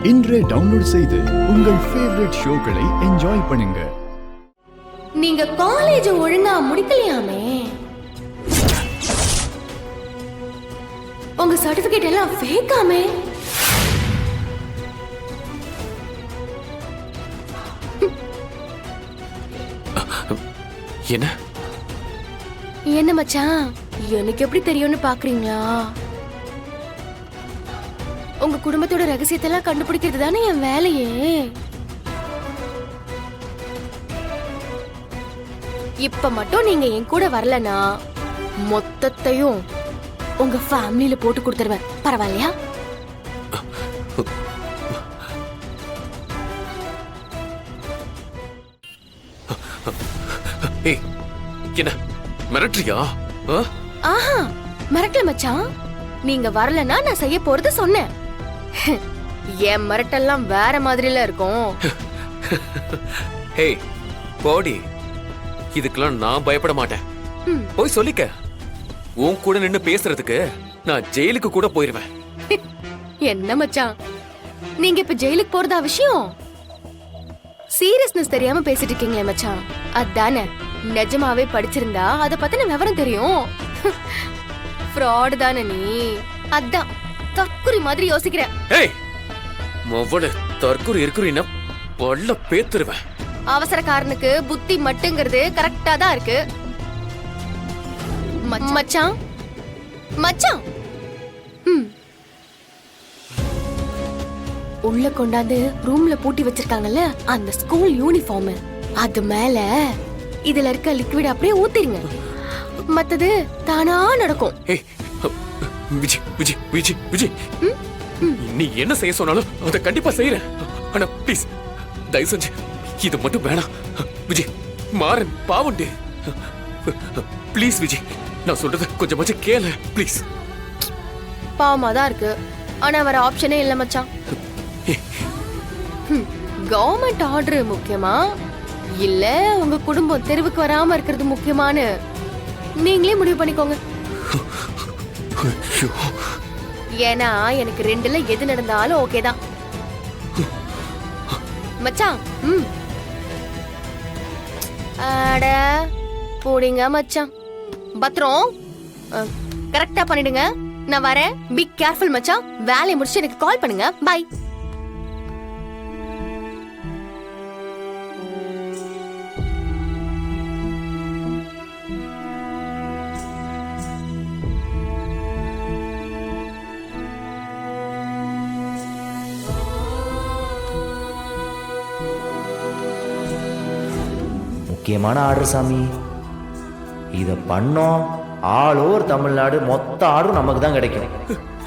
இன்றே டவுன்லோட் செய்து உங்கள் ஃபேவரட் ஷோக்களை என்ஜாய் பண்ணுங்க. நீங்க காலேஜ் ஒழுங்கா முடிக்கலையாமே, உங்க சர்டிபிகேட் எல்லாம் ஃபேக்காமே. என்ன என்ன மச்சான், எனக்கு எப்படி தெரியும்னு பாக்குறீங்களா? உங்க குடும்பத்தோட ரகசியத்தை எல்லாம் கண்டுபிடிக்கிறது தானே என் வேலையே. இப்ப மட்டும் நீங்க என் கூட வரலனா மொத்தத்தையும் உங்க ஃபேமிலில போட்டு கொடுத்துருவேன். பரவாயில்லையா? என்ன மிரட்டுறியா? ஆஹா, மிரட்டல மச்சான். நீங்க வரலனா நான் செய்ய போறது சொன்னேன். என் மிரட்டெல்லாம் வேற மாதிரில இருக்கும். ஹே போடி, இதுக்கெல்லாம் நான் பயப்பட மாட்டேன். போய் சொல்லிக்க. உன் கூட நின்னு பேசுறதுக்கு நான் ஜெயிலுக்கு கூட போயிருவேன். என்ன மச்சான், நீங்க இப்ப ஜெயிலுக்கு போறதா விஷயம்? சீரியஸ்னஸ் தெரியாம பேசிட்டு இருக்கீங்களே மச்சான், அதானே? நிஜமாவே படிச்சிருந்தா அத பத்தின விவரம் தெரியும். ஃப்ராட் தானே நீ, அதான் தற்குறி மாதிரி யோசிக்கிறேன். ஏய் மொவ்வள தற்குறி இருக்குறினா பல்ல பேத்துருவேன். அவசரக்காரனுக்கு புத்தி மட்டுங்கிறது கரெக்டா தான் இருக்கு. மச்சான் மச்சான், உள்ள கொண்டாந்து ரூம்ல பூட்டி வச்சிருக்காங்கல்ல அந்த ஸ்கூல் யூனிஃபார்ம், அது மேல இதுல இருக்க லிக்விட் அப்படியே ஊத்திருங்க. மத்தது தானா நடக்கும். விஜய் விஜய் விஜய் விஜய், நீ என்ன செய்ய சொன்னாலும் அதை கண்டிப்பா செய்யறேன். ஆனா ப்ளீஸ் தயவு செஞ்சு இது மட்டும் வேணாம். விஜய் மாறன் பாவண்டே, ப்ளீஸ் விஜய், நான் சொல்றத கொஞ்சமாச்சும் கேளு ப்ளீஸ். பாவமா தான் இருக்கு, ஆனா வேற ஆப்ஷனே இல்ல மச்சான். கவர்மெண்ட் ஆர்டர் முக்கியமா இல்ல உங்க குடும்பம் தெருவுக்கு வராம இருக்கிறது முக்கியமானு நீங்களே முடிவு பண்ணிக்கோங்க. ஏன்னா எனக்கு ரெண்டுல எது நடந்தாலும் ஓகே தான் மச்சான். அட போடிங்க மச்சான், பத்திரம் கரெக்டா பண்ணிடுங்க. நான் வரேன். பி கேர்ஃபுல் மச்சான். வேலையை முடிச்சு எனக்கு கால் பண்ணுங்க. பை. முக்கியமான ஆர்டர் சாமி, இதை பண்ணோம் ஆல் ஓவர் தமிழ்நாடு மொத்த ஆர்டரும் நமக்கு தான் கிடைக்கும்.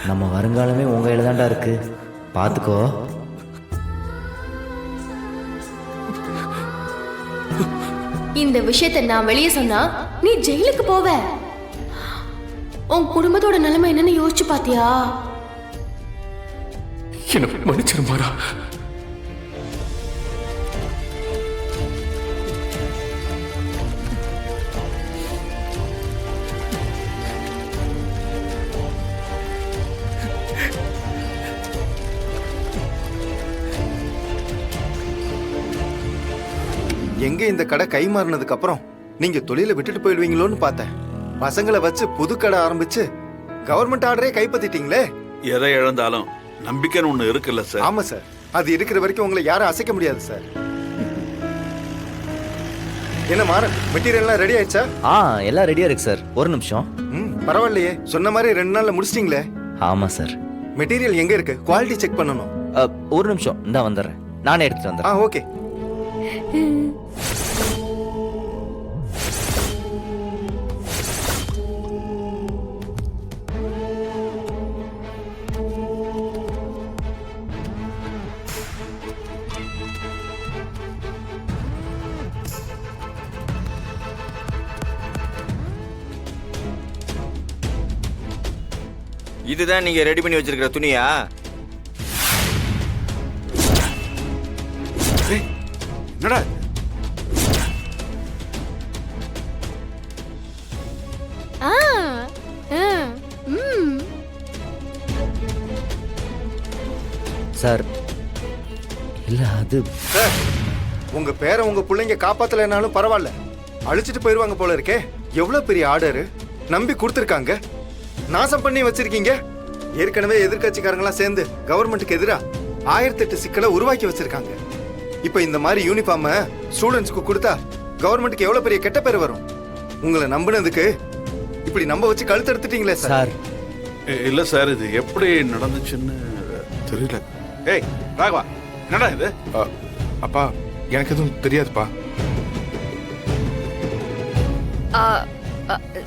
நம்ம வருங்காலமே உங்க கையில தான்டா இருக்கு, பாத்துக்கோ. இந்த விஷயத்தை நான் வெளியே சொன்னா நீ ஜெயிலுக்கு போவ. உன் குடும்பத்தோட நிலைமை என்னன்னு யோசிச்சு பாத்தியா? என்ன மன்னிச்சிருமாரா? எங்க இந்த கடை கை மாறினதுக்கு அப்புறம் நீங்க தொழில விட்டுட்டு போயிடுவீங்களோன்னு பார்த்தேன். பசங்களை வச்சு புது கடை ஆரம்பிச்சு கவர்மெண்ட் ஆர்டரே கைப்பற்றிட்டீங்களே. எதை இழந்தாலும் நம்பிக்கைன்னு ஒண்ணு இருக்குல்ல சார்? ஆமா சார், அது இருக்கிற வரைக்கும் உங்களை யாரும் அசைக்க முடியாது சார். என்ன மாறன், மெட்டீரியல்லாம் ரெடி ஆயிடுச்சா? எல்லாம் ரெடியா இருக்கு சார். ஒரு நிமிஷம். பரவாயில்லையே, சொன்ன மாதிரி 2 நாள்ல முடிச்சிட்டீங்களே. ஆமா சார். மெட்டீரியல் எங்க இருக்கு? குவாலிட்டி செக் பண்ணணும். ஒரு நிமிஷம், இந்தா வந்துடுறேன். நானே எடுத்துட்டு வந்துடுறேன். ஓகே. இதுதான் நீங்க ரெடி பண்ணி வச்சிருக்கிற துணியா? என்னடா சார், இல்லை அது சார் உங்க பேரை உங்க பிள்ளைங்க காப்பாத்தலைனாலும் பரவாயில்ல, அழிச்சிட்டு போயிருவாங்க போல இருக்கே. எவ்வளவு பெரிய ஆர்டர் நம்பி கொடுத்துருக்காங்க, நாசம் பண்ணி வச்சிருக்கீங்க. ஏற்கனவே எதிர்கட்சிக்காரங்களாம் சேர்ந்து கவர்மெண்ட்டுக்கு எதிரா 1008 சிக்கலை உருவாக்கி வச்சிருக்காங்க. இப்ப இந்த மாதிரி யூனிஃபார்ம ஸ்டூடெண்ட்ஸ்க்கு கொடுத்தா கவர்மெண்ட்டுக்கு எவ்வளவு பெரிய கெட்ட பேர் வரும். உங்களை நம்பினதுக்கு இப்படி நம்ப வச்சு கழுத்து எடுத்துட்டீங்களே சார். சார் இல்ல சார், இது எப்படி நடந்துச்சுன்னு தெரியல. ஏய் ராகவா, என்னடா இது? அப்பா எனக்கு எதுவும் தெரியாதுப்பா.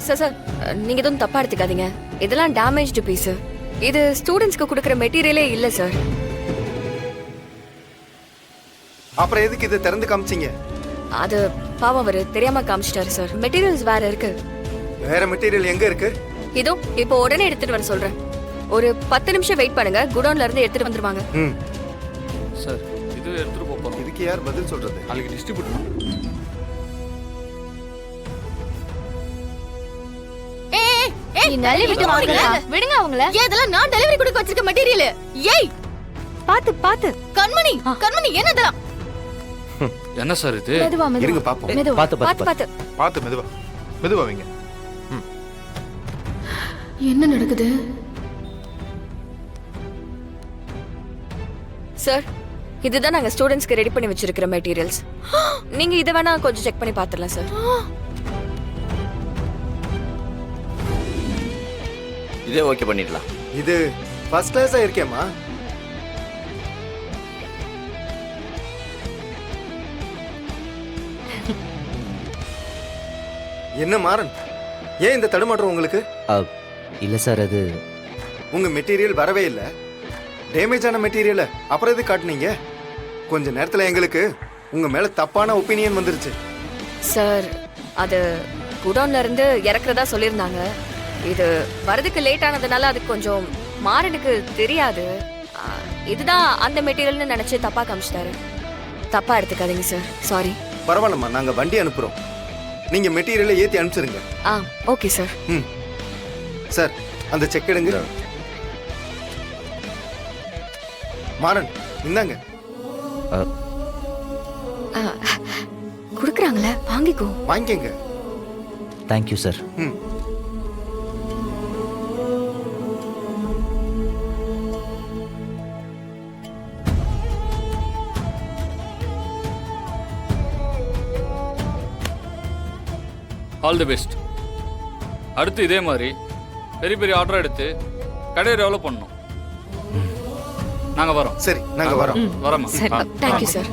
சார் சார், நீங்க எதுவும் தப்பா எடுத்துக்காதீங்க. இதெல்லாம் டேமேஜ்டு பீஸ். இது ஸ்டூடெண்ட்ஸ்க்கு கொடுக்குற மெட்டீரியலே இல்ல சார். அப்புறம் எதுக்கு இதை திறந்து காமிச்சீங்க? அது பாவம் அவரு தெரியாம காமிச்சிட்டாரு சார். மெட்டீரியல்ஸ் வேற இருக்கு. வேற மெட்டீரியல் எங்க இருக்கு? இதோ இப்போ உடனே எடுத்துட்டு வர சொல்றேன். ஒரு 10 நிமிஷம் வெயிட் பண்ணுங்க, குடோன்ல இருந்து எடுத்துட்டு வந்துருவாங்க. ம், சார் இது எடுத்துட்டு போறோம். இதுக்கு யார் பதில் சொல்றது? நாளைக்கு டிஸ்ட்ரிபியூட்டர். விடுங்க அவங்கள. இதெல்லாம் நான் டெலிவரி கொடுக்க வச்சிருக்க மெட்டீரியல். ஏய் பாத்து பாத்து. கண்மணி, கண்மணி என்னதெல்லாம்? என்ன சார் இது? மெதுவா இருங்க மெதுவா. பாப்போம். மெதுவா பாத்து, பாத்து, பாத்து பாத்து. பார்த்து மெதுவா மெதுவா வைங்க. என்ன நடக்குது? சார், இதுதான் நாங்க ஸ்டூடெண்ட்ஸ்க்கு ரெடி பண்ணி வச்சிருக்கிற மெட்டீரியல்ஸ். நீங்க இத வேணா கொஞ்சம் செக் பண்ணி பாத்துறலாம் சார். இதே ஓகே பண்ணிடலாம். இது ஃபர்ஸ்ட் கிளாஸா இருக்கேம்மா. என்ன மாறன், ஏன் இந்த தடுமாற்றம் உங்களுக்கு? இல்லை சார், அது உங்க மெட்டீரியல் வரவே இல்லை, டேமேஜ் ஆன மெட்டீரியலை அப்புறம் எது காட்டுனீங்க? கொஞ்ச நேரத்துல எங்களுக்கு உங்க மேல தப்பான ஒப்பீனியன் வந்துருச்சு. சார், அது குடோன்ல இருந்து இறக்குறதா சொல்லியிருந்தாங்க. இது வரதுக்கு லேட் ஆனதுனால அது கொஞ்சம் மாறனுக்கு தெரியாது. இதுதான் அந்த மெட்டீரியல்னு நினைச்சு தப்பா காமிச்சிட்டாரு. தப்பா எடுத்துக்காதீங்க சார், சாரி. பரவாயில்லம்மா, நாங்க வண்டி அனுப்புறோம், நீங்க மெட்டீரியலை ஏத்தி அனுப்பிச்சிருங்க. Okay sir. ம் சார், அந்த செக் எடுங்க. மாறன் இந்தாங்க. குடுக்குறாங்களே, வாங்கிக்கோ. வாங்கிக்கங்க. Thank you sir. ம், ஆல் தி பெஸ்ட். அடுத்து இதே மாதிரி பெரிய பெரிய ஆர்டர் எடுத்து கடையை டெவலப் பண்ணணும். நாங்கள் வரோம். சரி நாங்க வரோம். வரோம்மா. Thank you sir.